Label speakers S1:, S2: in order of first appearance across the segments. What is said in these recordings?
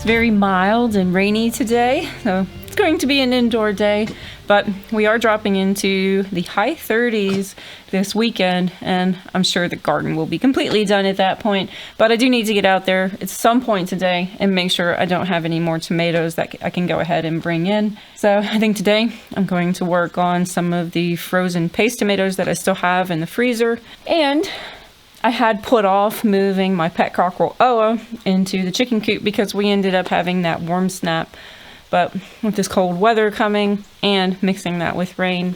S1: very mild and rainy today, so it's going to be an indoor day, but we are dropping into the high 30s this weekend, and I'm sure the garden will be completely done at that point, but I do need to get out there at some point today and make sure I don't have any more tomatoes that I can go ahead and bring in. So I think today I'm going to work on some of the frozen paste tomatoes that I still have in the freezer, and I had put off moving my pet cockerel Oa into the chicken coop because we ended up having that warm snap. But with this cold weather coming and mixing that with rain,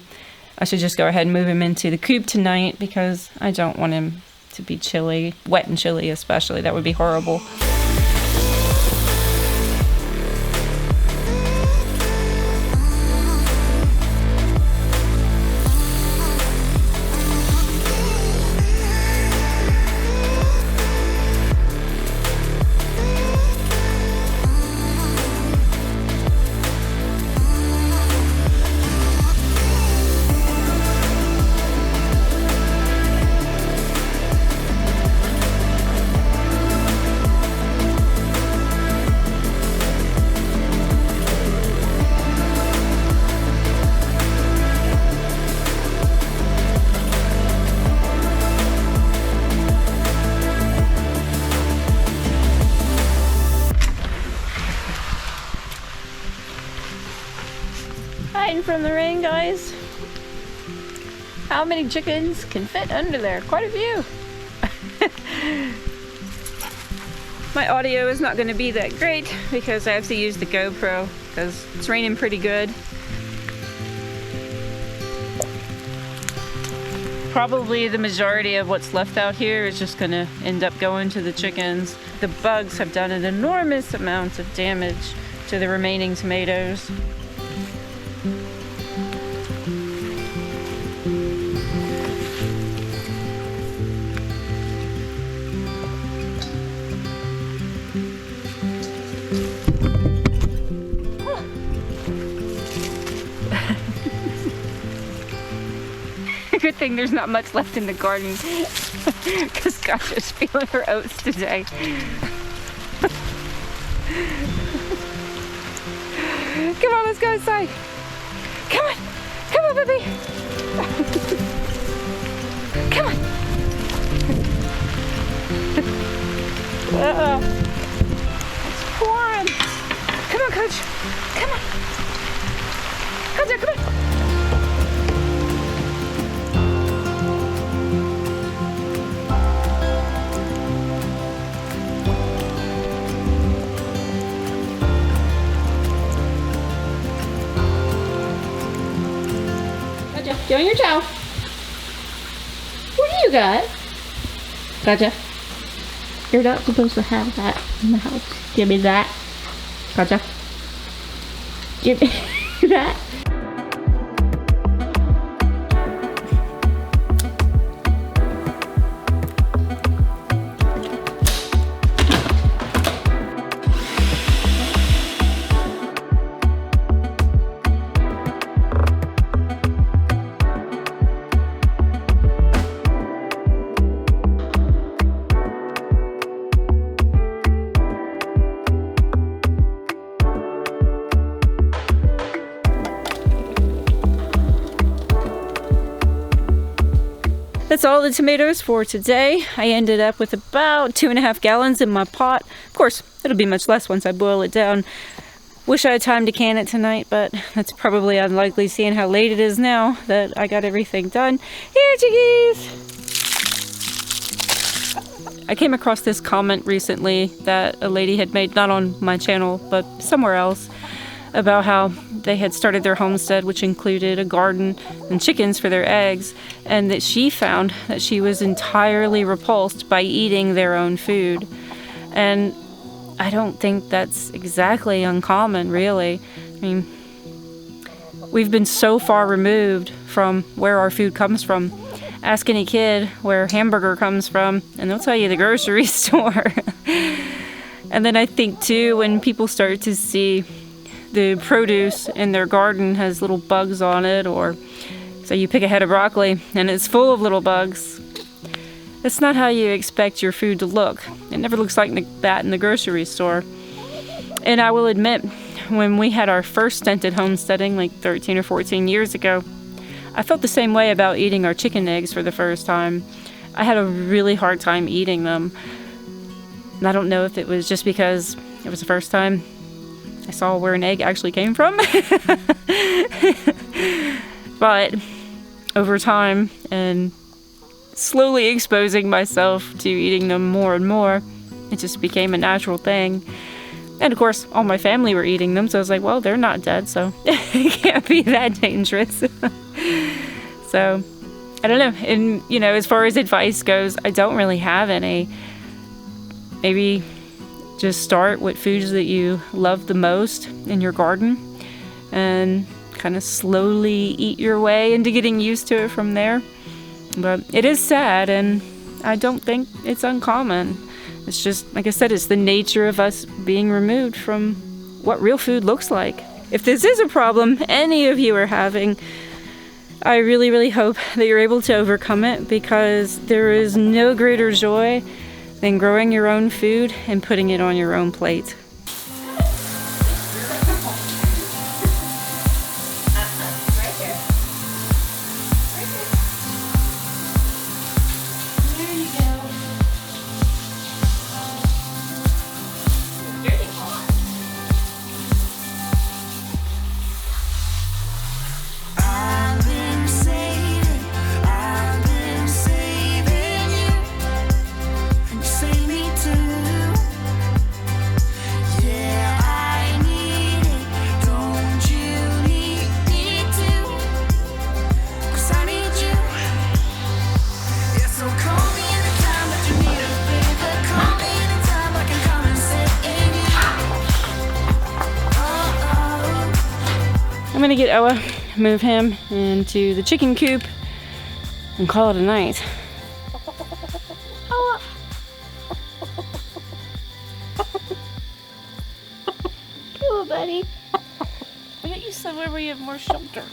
S1: I should just go ahead and move him into the coop tonight because I don't want him to be chilly, wet and chilly especially. That would be horrible. Hiding from the rain, guys. How many chickens can fit under there? Quite a few. My audio is not going to be that great because I have to use the GoPro because it's raining pretty good. Probably the majority of what's left out here is just going to end up going to the chickens. The bugs have done an enormous amount of damage to the remaining tomatoes. Good thing there's not much left in the garden because Gotcha's feeling her oats today. Come on, let's go inside. Come on, baby. Come on. It's pouring. Come on, Coach. Come on. Come on. Get on your towel. What do you got? Gotcha. You're not supposed to have that in the house. Give me that. Gotcha. Give me that. That's all the tomatoes for today. I ended up with about 2.5 gallons in my pot. Of course, it'll be much less once I boil it down. Wish I had time to can it tonight, but that's probably unlikely seeing how late it is now that I got everything done. Here, chickies! I came across this comment recently that a lady had made, not on my channel, but somewhere else, about how they had started their homestead, which included a garden and chickens for their eggs, and that she found that she was entirely repulsed by eating their own food. And I don't think that's exactly uncommon, really. I mean, we've been so far removed from where our food comes from. Ask any kid where hamburger comes from, and they'll tell you the grocery store. And then I think, too, when people start to see the produce in their garden has little bugs on it, or so you pick a head of broccoli and it's full of little bugs. That's not how you expect your food to look. It never looks like that in the grocery store. And I will admit, when we had our first stinted homesteading like 13 or 14 years ago, I felt the same way about eating our chicken eggs for the first time. I had a really hard time eating them. And I don't know if it was just because it was the first time I saw where an egg actually came from. But over time and slowly exposing myself to eating them more and more, it just became a natural thing. And of course, all my family were eating them, so I was like, well, they're not dead, so it can't be that dangerous. So, I don't know. And, you know, as far as advice goes, I don't really have any. Maybe just start with foods that you love the most in your garden and kind of slowly eat your way into getting used to it from there. But it is sad, and I don't think it's uncommon. It's just, like I said, it's the nature of us being removed from what real food looks like. If this is a problem any of you are having, I really, really hope that you're able to overcome it, because there is no greater joy than growing your own food and putting it on your own plate. I'm gonna get Oa, move him into the chicken coop, and call it a night. Oa! Come on, buddy. I got you somewhere where you have more shelter.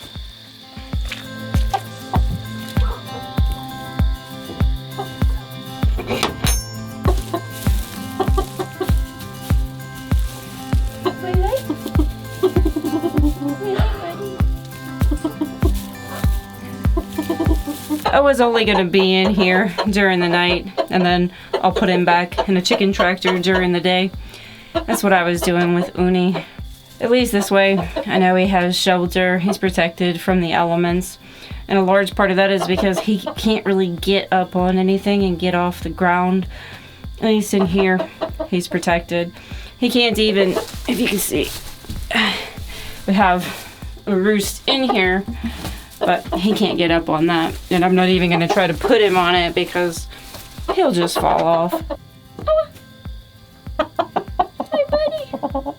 S1: I was only going to be in here during the night, and then I'll put him back in a chicken tractor during the day. That's what I was doing with Uni. At least this way, I know he has shelter, he's protected from the elements, and a large part of that is because he can't really get up on anything and get off the ground. At least in here, he's protected. He can't even, if you can see, we have a roost in here, but he can't get up on that. And I'm not even going to try to put him on it because he'll just fall off. Hi, buddy.